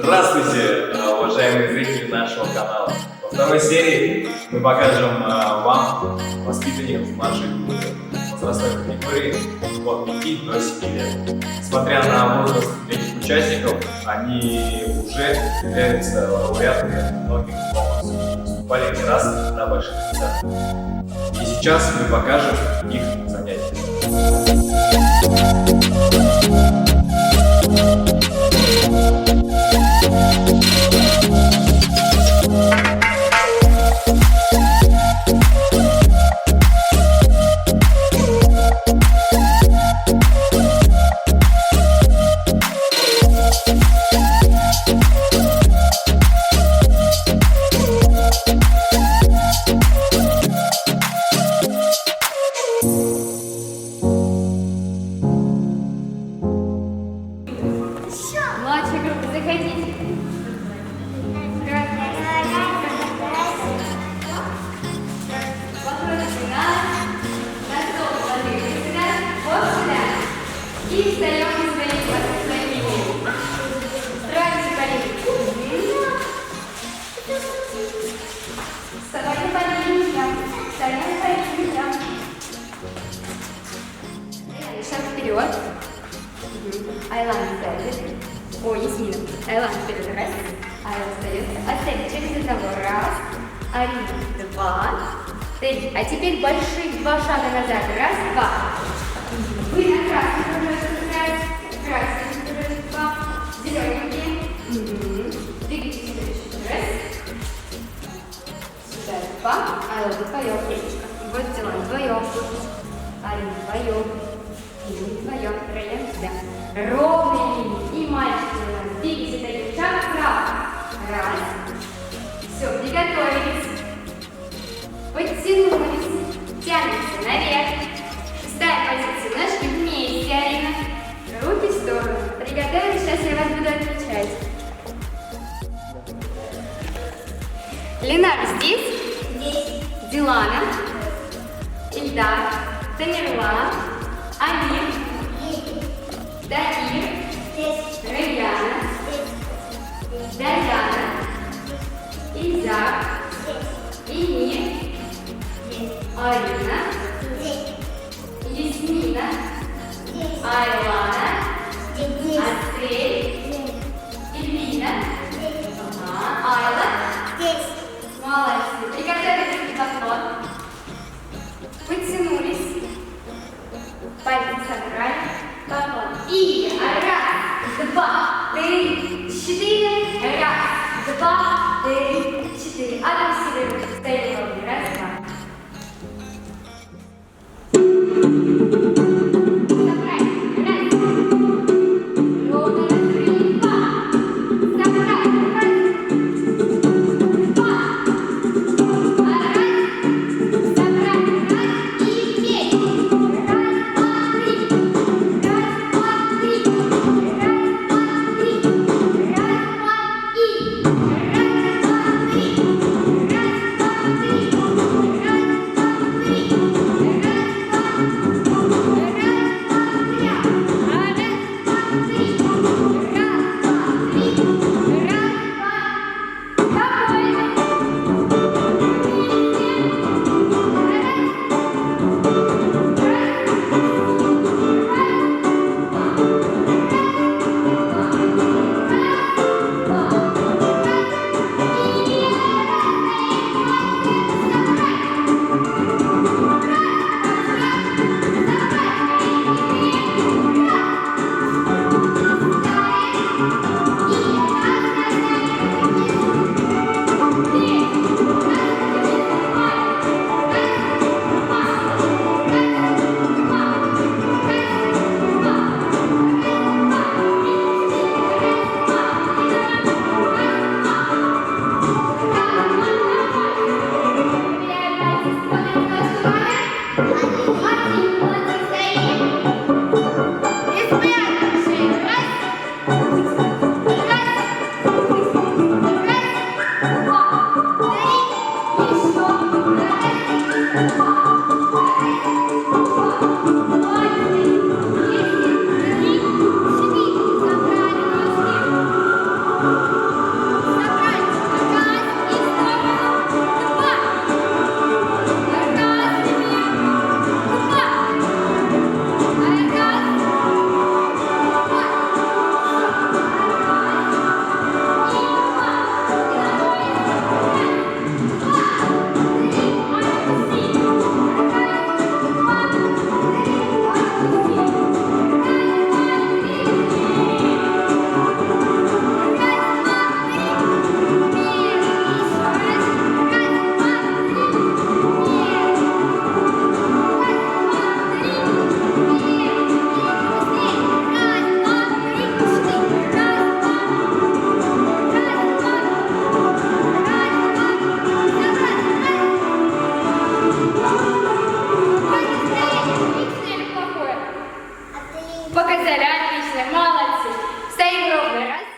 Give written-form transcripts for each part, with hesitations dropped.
Здравствуйте, уважаемые зрители нашего канала. Во второй серии мы покажем вам воспитанников младшей группы возрастной категории от 5 до 7 лет. Несмотря на возраст этих участников, они уже являются лауреатами многих конкурсов, выступали не раз на больших сценах. И сейчас мы покажем их занятия. Младшая группа, заходите. И встаем на свои линии. Строимся по линии. Вставайте по линиям. Встаем по линиям. Шаг вперед. Айлан сзади. Ой, Ясмина. Айлан вперед. Раз. Айлан встает. Оцени через одного. Раз. Арина. Два. Три. А теперь большие два шага назад. Раз, два. Вы на красный кружочек играете. Красный кружочек. Два. Зелененькие. Двигайтесь следующий. Раз. Сюда. Два. Айлан вдвоем. Вот дела. Вдвоем. Арина вдвоем. Вдвоем, троем себя. Ровные линии. И мальчики у нас. Двигайся таким шаг вправо. Раз. Все, приготовились. Подтянулись. Тянемся наверх. Ставим позицию ножки вместе, Арина. Руки в сторону. Приготовились, сейчас я вас буду отмечать. Ленар здесь? Здесь. Дилана. Ильдар. Тамерлан. Амир, Дахир, Раяна, Даяна, Изак, Инир, Арина, Ясмина, Айлана, Асель, Эльвина, Айла. Молодцы. Приготовились к поклону. Подтянулись. Пальцы собрали. Поклон. И раз, два, три, четыре. Раз, два, три, четыре. Отпустили руки. Стоим ровно. Раз, два. Раз, Показали, отлично, молодцы. Стоим ровно, раз.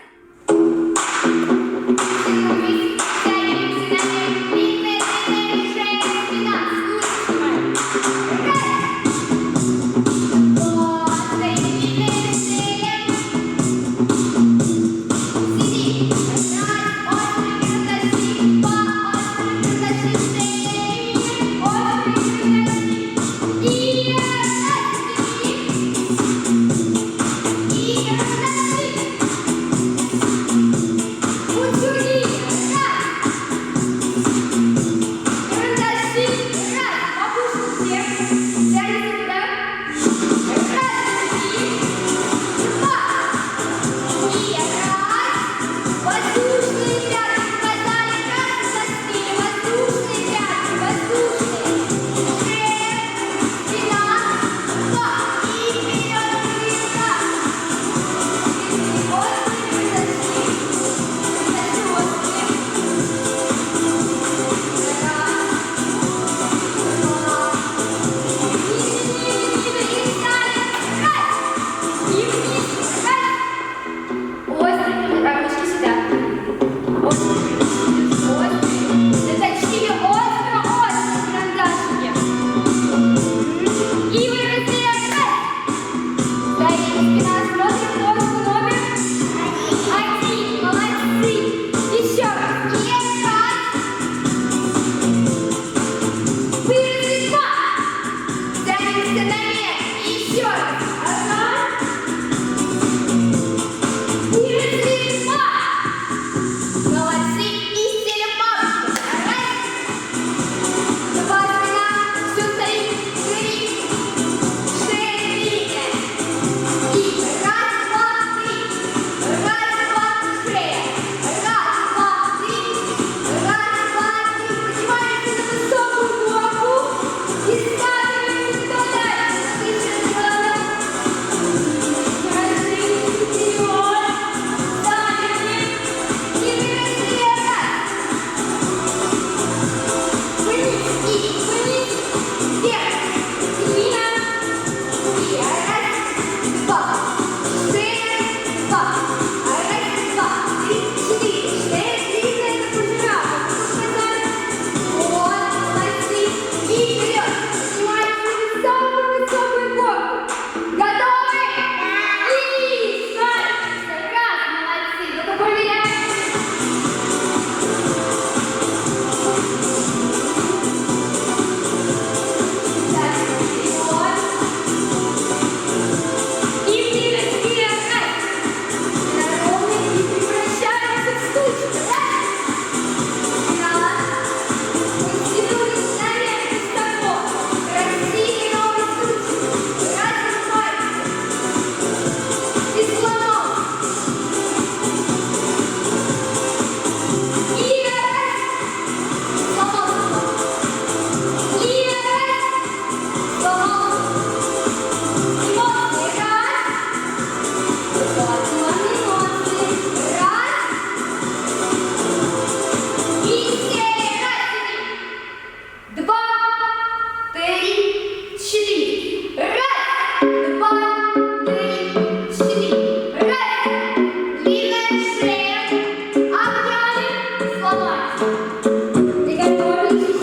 Приготовились!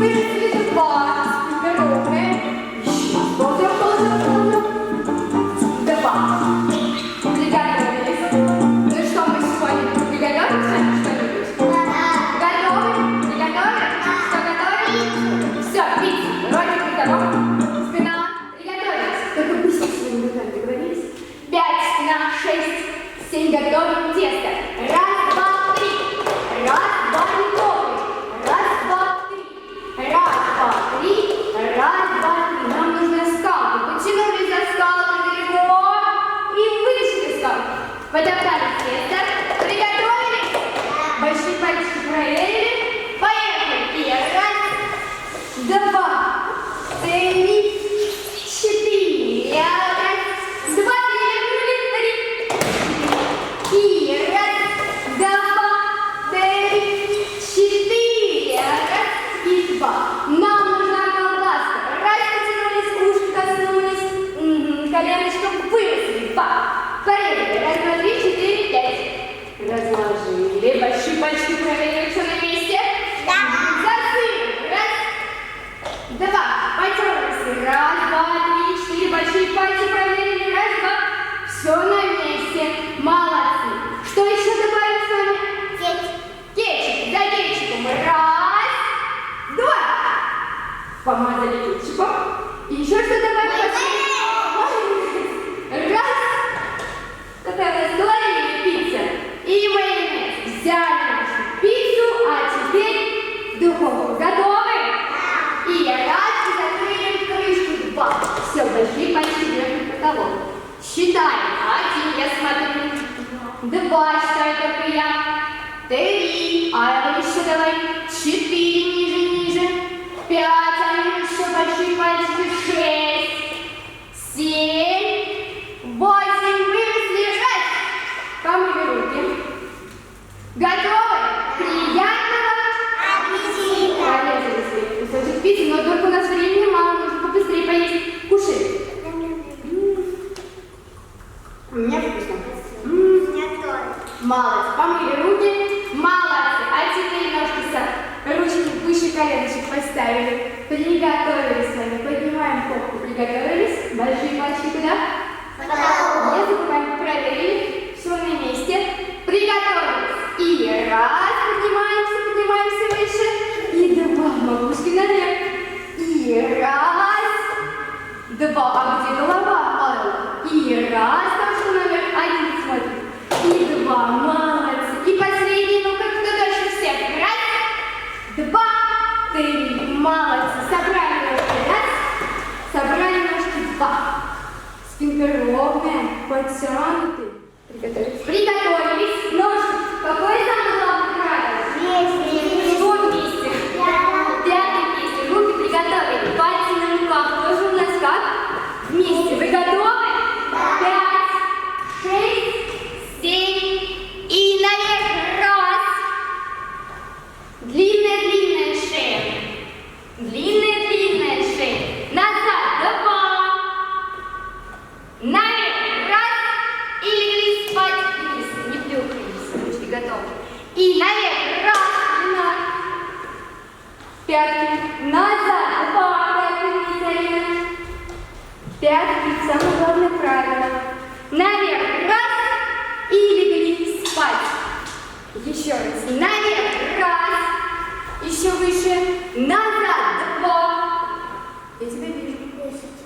выросли два. Здоровые. Еще. Ползем. Два. Приготовились. Ну что, мы сегодня приготовим с вами что-нибудь? Готовы? Приготовили? Что, готовы? Все, пицца. Ротик готов. Спина. Приготовились. Только быстро сегодня готовим, договорились? 5, спина, 6, 7, готовим тесто. Раз, два, три. Раз, два, готовы. Раз, два, три. Раз, два, три. Раз, два, три. Нам нужна скалка. Потянули за скалку далеко и вытащили скалку. Подобрали тесто. Приготовились. Большие пальчики проверили. Поехали. И раз, два, три, 4. Раз, два, три. И раз, два, три, 4. Раз и два. Нам нужна колбаска. Раз, потянулись, ушки коснулись. Коленочком выросли. Два. Порезали. Раз, два, три, 4, 5. Разложили. Большие пальчики проверили, все на месте. Засыпали. Раз, два. Потерлись. Раз, два, три, 4. Большие пальцы проверили. Раз, два. Все на месте. Молодцы. Что еще добавим с вами? Кетчуп. За кетчупом. Раз, два. Помазали кетчупом. И еще что добавим? Раз. Какая у нас говорили пицца. И майонез. Взяли нашу пиццу, а теперь в духовку. Готовы? И раз, и закрыли крышку. Два. Все, большие пальцы держим в потолок. Считаем. 1, я смотрю. 2, считаю только я. 3, а еще давай. 4, ниже. 5, а еще большие пальчики. 6, 7, 8, выросли. Раз. Помыли руки. Готовы? Приятного аппетита! Порезали себе кусочек пиццы, но только у нас времени мало, нужно побыстрее поесть. Кушай. Мне вкусно. Молодцы. Помыли руки. Молодцы. А теперь ножки ручки выше коленочек поставили. Приготовились с вами. Поднимаем попку. Приготовились. Большие пальчики куда? Не забываем. Проверили. Все на месте. Приготовились. И раз. Поднимаемся выше. И два. Макушки наверх. И раз. Два. А где голова? И раз. Там что наверх. Один смотрит. И два. Молодцы. И последний. Ну-ка, кто дальше всех? Раз. Два. 3. Молодцы. Собрали ножки. Раз. Собрали ножки. 2. Спинка ровная. Подтянуты. Приготовились. Ножки. Какое самое главное правило? Что вместе? Пятый вместе. Руки приготовили. Пальцы на руках. Тоже у нас как? Вместе. Вы готовы? 5, 6, 7. И наверх. Раз. Длинная шея. Длинная шея. Назад. 2. Наверх. Раз. И легли спать вниз. Не плюхались. Ручки готовы. И наверх. Раз. Пятки. Назад. 2. Пятки вниз. Пятки. Самое главное правило. Наверх. Раз. И легли спать. Еще раз. Наверх. Раз. Еще выше. Назад. 2. Я тебя вижу.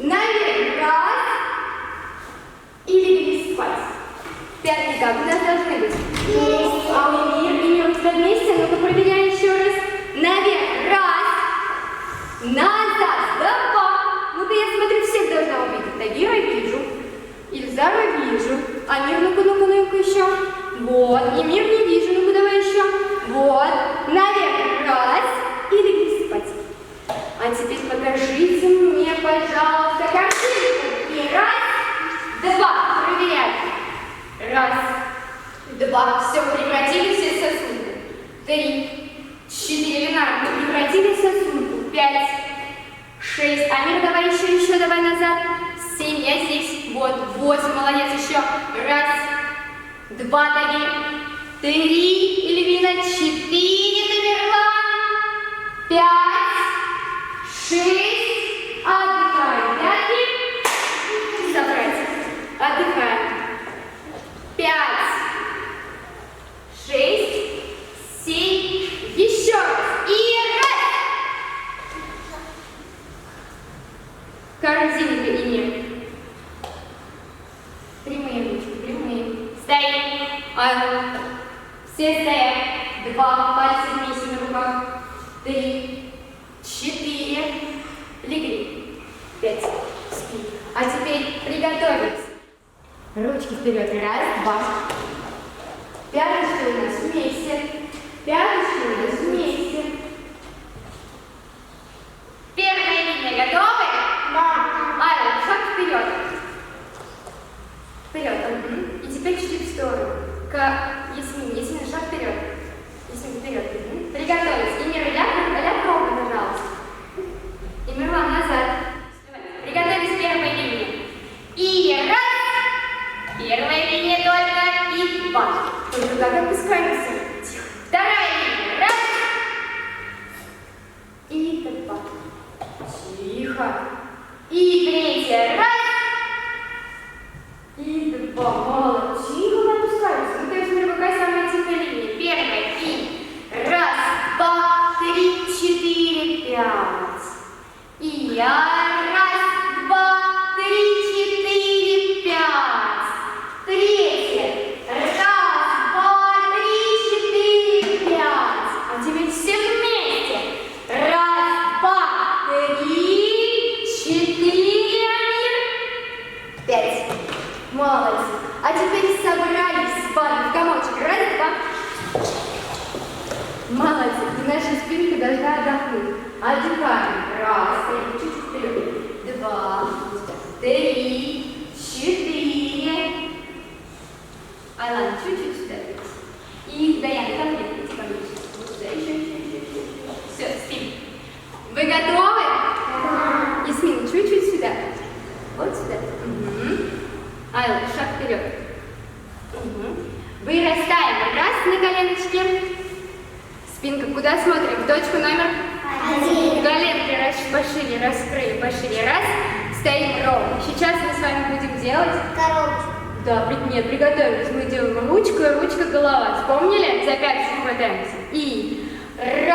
Наверх. Раз. И легли спать. Пятки как? У нас должны быть. А у Мир у тебя вместе? Ну-ка проверяем еще раз. Наверх. Раз. Назад. 2. Ну-ка я смотрю, всех должна увидеть. Тагира вижу. Ильзара вижу. А Мир, ну-ка еще. Вот. И Мир не вижу. Ну-ка давай еще. Вот. Наверх. Раз. И легли спать. А теперь покажите мне, пожалуйста, картинку. И раз. 2. Проверяем. Раз. 2. Все, прекратили все сосуды. 3. 4. Ленар, мы прекратили сосуду. 5. 6. Амир, давай еще, давай назад. 7. Я здесь. Вот. 8. Молодец. Еще. Раз. 2. Тагир. 3. Эльвина. 4. Тамерлан. 5. 6. Отдыхаем. Пятки. Собрать. Отдыхаем. 5. 6. 7. Еще раз. И раз. Корзинка и нет. Прямые ручки, прямые. Стоим. Все стоят. 2 пальца вместе на руках. 3, 4. Легли. 5. Спи. А теперь приготовились. Ручки вперед. 1, 2. Пяточки у нас вместе. Пяточки у нас вместе. Первая линия готовы? Да. Айла, шаг вперед. Вперед. И теперь чуть-чуть в сторону. К Ясмине. Ясмина, шаг вперед. Ясмина, вперед. Приготовились. И ляг ровно, пожалуйста. И Мирлан назад. Приготовились к первой линии. И раз. Первая линия только. И 2. Только как опускаемся. Тихо. Вторая линия. Раз. И 2. Тихо. И 3. Раз. И 2. Мало. Тихо мы опускаемся. Ну, то есть, смотри, какая самая тихая линия. Первая. И 1, 2, 3, 4, 5. И 1, 2, 3, 4, 5. Третья. 1, 2, 3, 4, 5. А теперь все вместе. 1, 2, 3, 4, 5. Молодцы. А теперь собрались с вами в комочек. 1, 2. Молодцы. И наша спинка должна отдохнуть. Отдыхаем. 1, чуть вперед. 2, 3, 4. Айлан, чуть-чуть сюда. И Даяна, ко мне. Иди ко мне. Вот сюда. Еще. Все, спим. Вы готовы? Да. Ясмин, чуть-чуть сюда. Вот сюда. Угу. Айла, шаг вперед. Угу. Вырастаем. Раз на коленочке. Спинка куда смотрим? В точку номер 1. Коленки пошире, раскрыли, пошире. Раз. Стоим ровно. Сейчас мы с вами будем делать Коробочку. Да, нет, приготовились. Мы делаем ручка, голова. Вспомнили? За 5 хватаемся. И 1,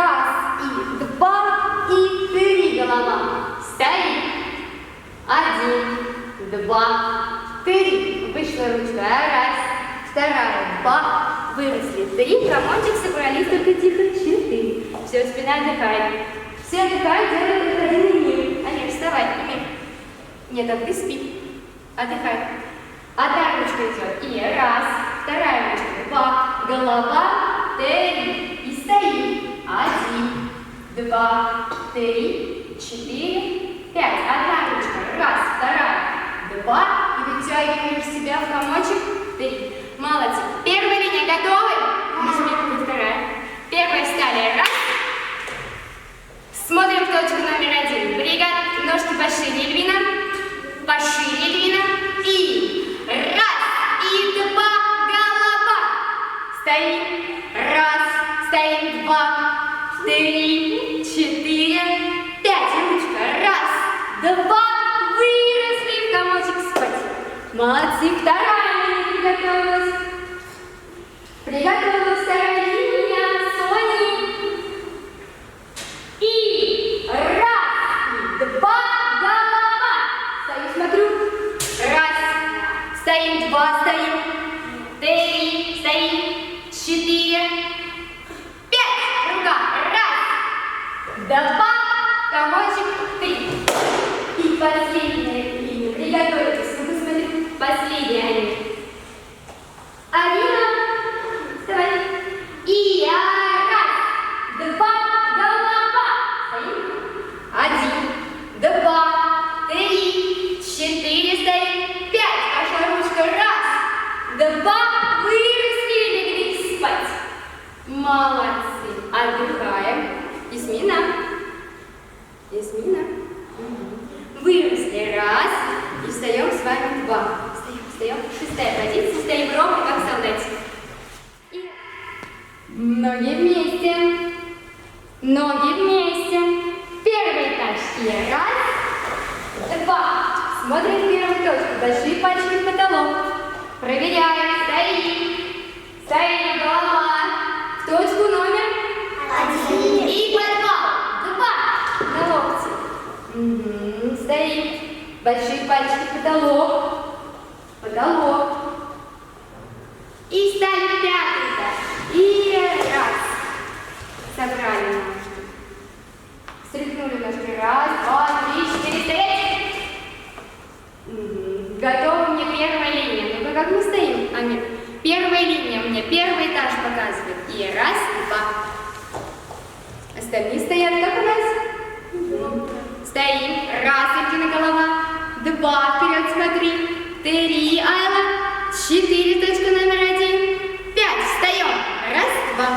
и 2, и 3 голова. Стоим. 1, 2, 3. Вышла ручка. 1, 2, 2. Выросли. 3. Комочек собрались, только тихо. 4. Все, спина отдыхает. Все отдыхают, делают один линию. Амир, вставай, Амир. Нет, а ты спи. Отдыхай. Одна ручка идет. И 1, вторая ручка. 2. Голова. 3. И стоим. 1, 2, 3, 4, 5. Одна ручка. 1, 2, 2. И вытягиваешь себя в комочек. 3. Молодцы. Первая линия готовы? Нажми, вторая. Первая встали. 1. Смотрим в точку номер 1. Бригад. Ножки пошире, Эльвина. Пошире, Эльвина. И 1, и 2. Голова. Стоим. 1. Стоим. 2, 3, 4, 5. Ручка. 1, 2. Выросли в комочек спать. Молодцы. Вторая линия приготовилась. Приготовилась вторая линия. Сони. И 1, и 2. Голова. Стою, смотрю. 1. Стоим. 2. Стоим. 3. Стоим. 4. 5. Рука. 1, 2. Комочек. 3. И последняя линия. Приготовьтесь. Ну-ка смотрю. Последняя. Арина. Вставай. И 1, 2. Голова. Стоим. 1, 2, 3, 4. Стоим. 5. Пошла ручка. 1, 2. Выросли и легли спать. Молодцы. Отдыхаем. Ясмина. Ясмина. Выросли. 1. И встаем с вами. 2. Встаем. 6-я позиция. Стоим ровно, как солдатик. И ноги вместе. Ноги вместе. Первый этаж. И большие пальчики в потолок. Проверяем, стоим. Стоим, голова. В точку номер 1. И подвал. 2. На локти. Угу. Стоим. Большие пальчики в потолок. Потолок. И стали в пятый этаж. И раз. Собрали ножки. Стряхнули ножки. Раз, два, три, 4, стоять. Готова мне первая линия. Ну-ка, как мы стоим, Амир? Первая линия мне первый этаж показывает. И раз, два. Остальные стоят как у нас? Стоим. Раз, Ильина голова. 2, вперед смотри. 3, Айла. 4, точка номер 1. 5, встаем. Раз, два.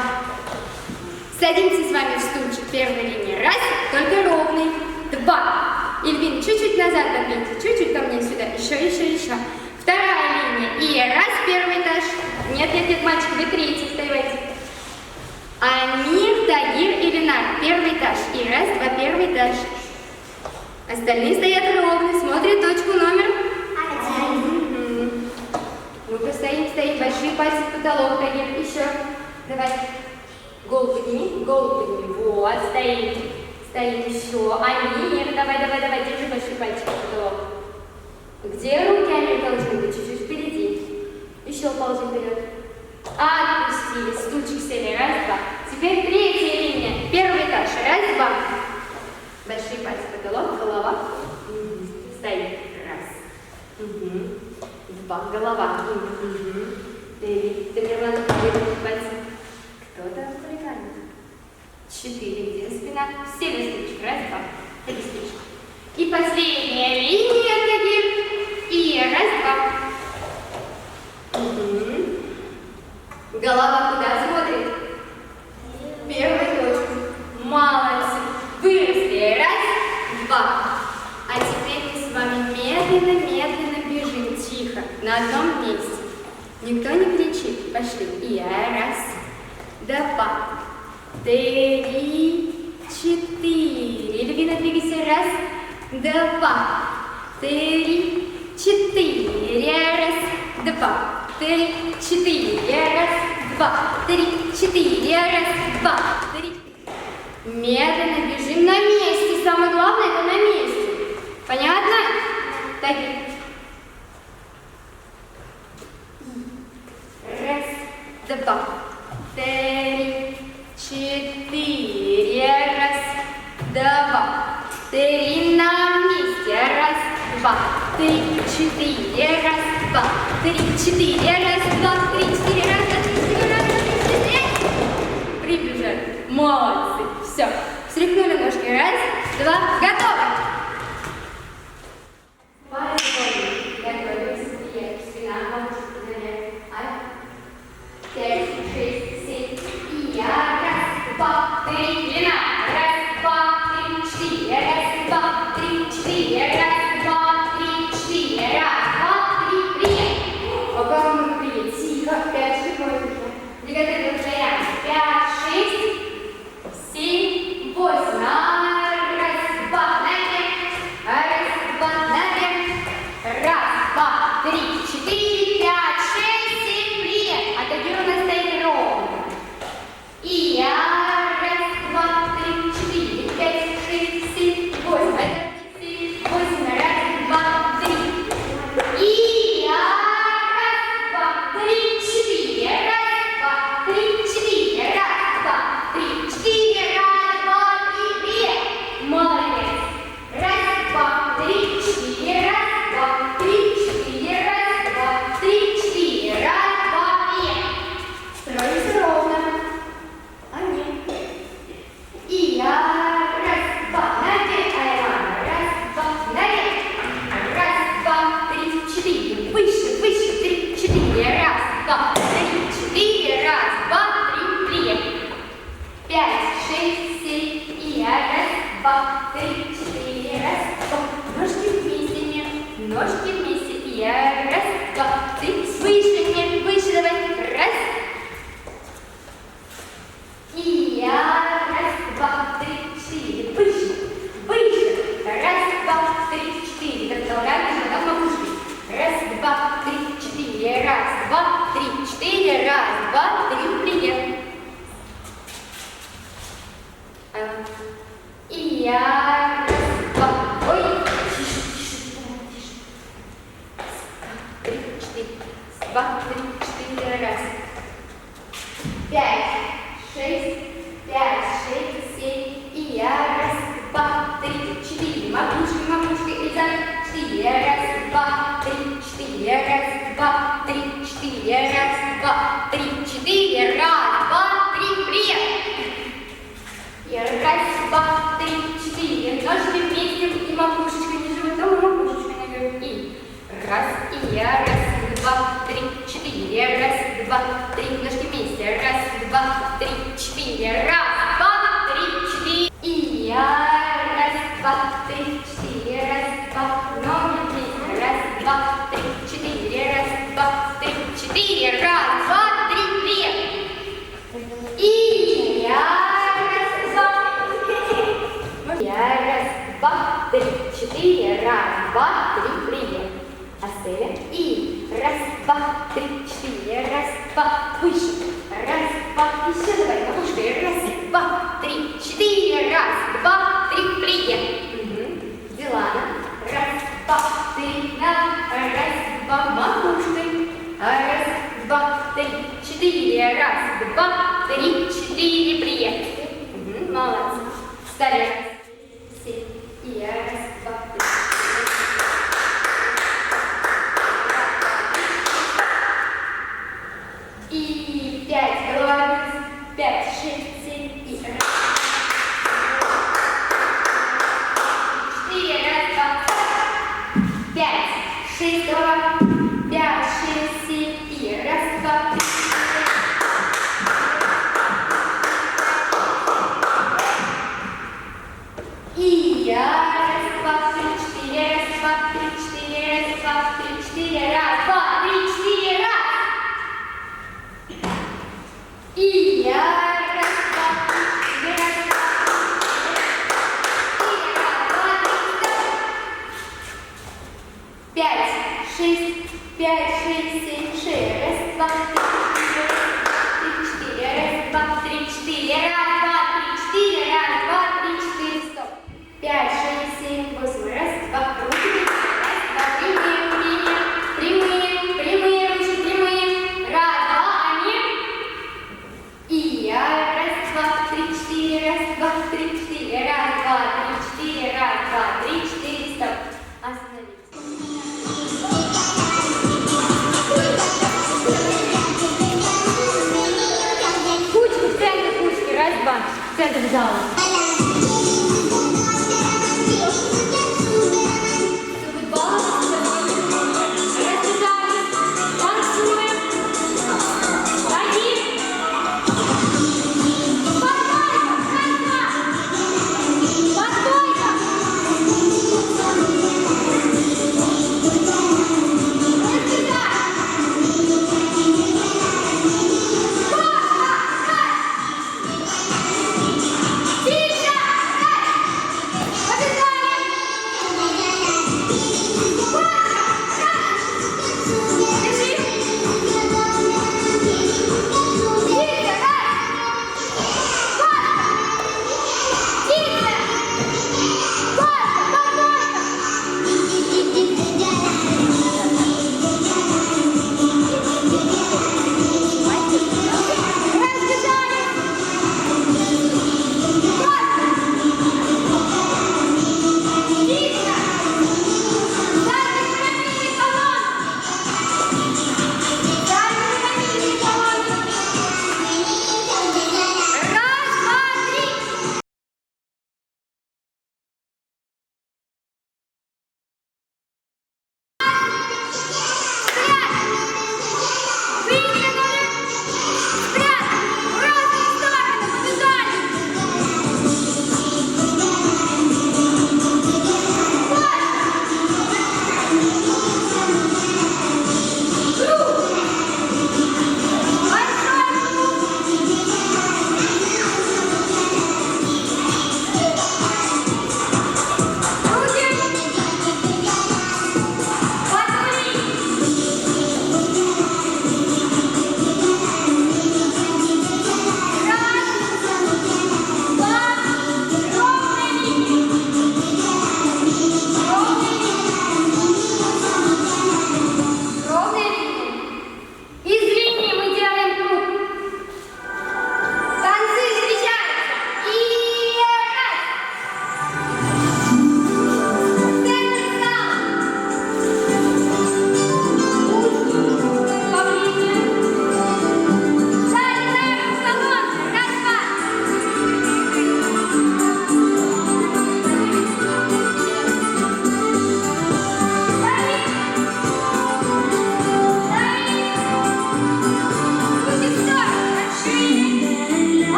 Садимся с вами в стульчик первой линии. Раз, только ровный. 2. Ильвин, чуть-чуть назад подвиньте, чуть-чуть ко мне сюда. Еще. Вторая линия. И раз, первый этаж. Нет, мальчик, вы третий, вставайте. Амир, Тагир и Ленар. Первый этаж. И раз, два, первый этаж. Остальные стоят ровно, смотрят точку номер 1. Ну-ка, стоим. Большие пальцы в потолок, Тагир. Еще. Давай. Голову подними. Вот, стоим. Еще. Амир, давай. Держи большие пальчики в потолок. Где руки, Амир, должны быть? Чуть-чуть впереди. Еще ползем вперед. Отпустили. Стульчик сели. Раз, два. Теперь третья линия. Первый этаж. Раз, два. Большие пальцы в потолок. Голова. Стоим. Раз. 2. Голова. 3. Теперь надо повернуть пальцы. Кто там хулиганит? 4. Где спина? Сели стульчик. Раз, два. Сели стульчик. И последняя линия, Тагир. И раз, два. Голова куда смотрит? Первую точку. Молодцы. Выросли. Раз, два. А теперь мы с вами медленно бежим. Тихо. На одном месте. Никто не кричит. Пошли. И раз, два, 3, 4. Ильвина, двигайся. Раз, два, 3, 4. Раз, два, 3, 4. Раз, два, 3, 4. Раз, два, 3. Медленно бежим на месте. Самое главное, это на месте. Понятно? Так. Раз, два, 3, 4. Раз, два, 3. На месте. Раз, два, 3, 4. Раз, два, 3, 4. Раз, два, 3, 4. Раз, два, 3, 4. Раз, 2, 3, 4. Прибежали. Молодцы. Все. Встряхнули ножки. Раз, два. Готово. Готовимся. Спина. Наверх. 5, 6, 7. И раз, два, 3. Длина. Раз, два, 3, 4. Раз, два, 3, 4. Раз, два, 3, 4. Раз, 2, 3. Прием. Пока мы прием. Тихо. 5 секунд. Приготовились. 5, 6, 7, 8. Раз, два, наверх. Раз, два, наверх. Раз, два, 3, 4, 5, 6, 7. Прием. А Тагир у нас стоит ровно. И раз, два, 3, 4, 5, 6, 7, 8. 1, 4, 8. два, три, четыре, раз. 5, 6, 5, 6, 7, и я. Раз, два, три, четыре. Макушка, макушка, и за 4. Раз, два, три, четыре. Раз, два, три, четыре. Раз, два, три, четыре. Раз, два, три, привет. И раз, два, три, четыре. Ножки вместе, и макушечка не животом, и макушечка на груди. Раз, и я. Раз, два, три, четыре. Раз, два, три, ножки вместе. Раз, два, три, четыре. Раз, два, три, четыре. И я. Раз, два, три, четыре. Раз, два, ноги вместе. Раз, два, три, четыре. Раз, два, три, четыре. Раз, два, три, привет. И я. Раз, два, три, четыре. Раз, два, три, привет. Оставим. И раз, два, три, четыре. Раз, два, выше. Раз, два, еще давай, макушкой. Раз, два, три, четыре. Раз, два, три, привет. Дилана. Раз, два, три, на. Раз, два, макушкой. Раз, два, три, четыре. Раз, два, три, четыре, привет. Молодцы. Встали. И я. Раз, два, три. И 5, голова вниз. 5, 6, 7, и раз. 4, раз, два. 5, 6, голова. 5, 6, 7, и раз, два, три. И я. Раз, два, три, 4. Раз, два, три, 4. Раз, два, три, 4. Раз, два, три, 4. Раз. И я. Раз, два, три, 4. Раз, два, три, 4. Раз, два, три, 5, 6, 5, 6, 7, 6. Раз, два, три, 4. Раз, два, три, 4. Раз, два, три, 4. Раз, два, три, 4. Стоп. 5, 6, 7, 8. Раз, два, руки. Раз, два, прямые, прямые, прямые, ручки прямые. Раз, два, они. И я. Раз, два, три, 4. Раз, два, три, 4. Раз, два, три, 4. Раз, два, три, 4. Стоп. Остановись. Кучки, в центр кучки. Раз, два. В центр зала.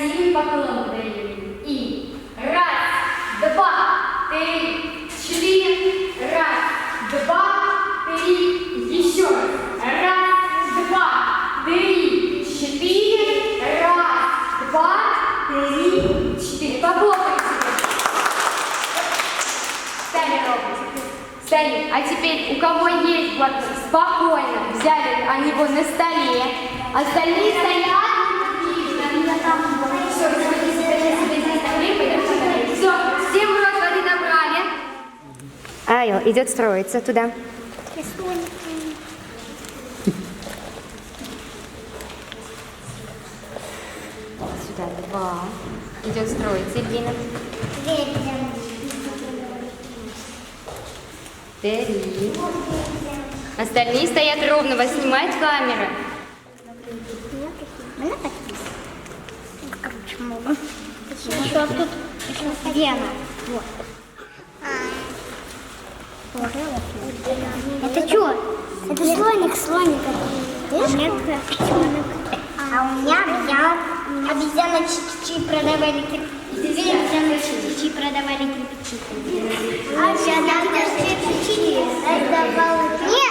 красивый поклон подарили. И раз, два, три, четыре. Раз, два, три. Еще раз. Раз, два, три, четыре. Раз, два, три, четыре. Похлопайте. Стали ровно. Стали. А теперь, у кого есть блокнот, спокойно взяли они его на столе. Остальные стоят. Все, сегодня себе здесь на хлеб, пойдем смотреть. Все, всем в рот воды набрали. Айл идет строиться туда. Сюда два. Идет строиться, Ильина. Три. Остальные стоят ровно, вас снимает камера. Еще тут где она? Вот. Это что? Это слоник. А у меня обезьяна Чи-Чи продавали кирпичи. Обезьяна Чи-Чи продавали кирпичи. А сейчас кирпичи продавала. Нет!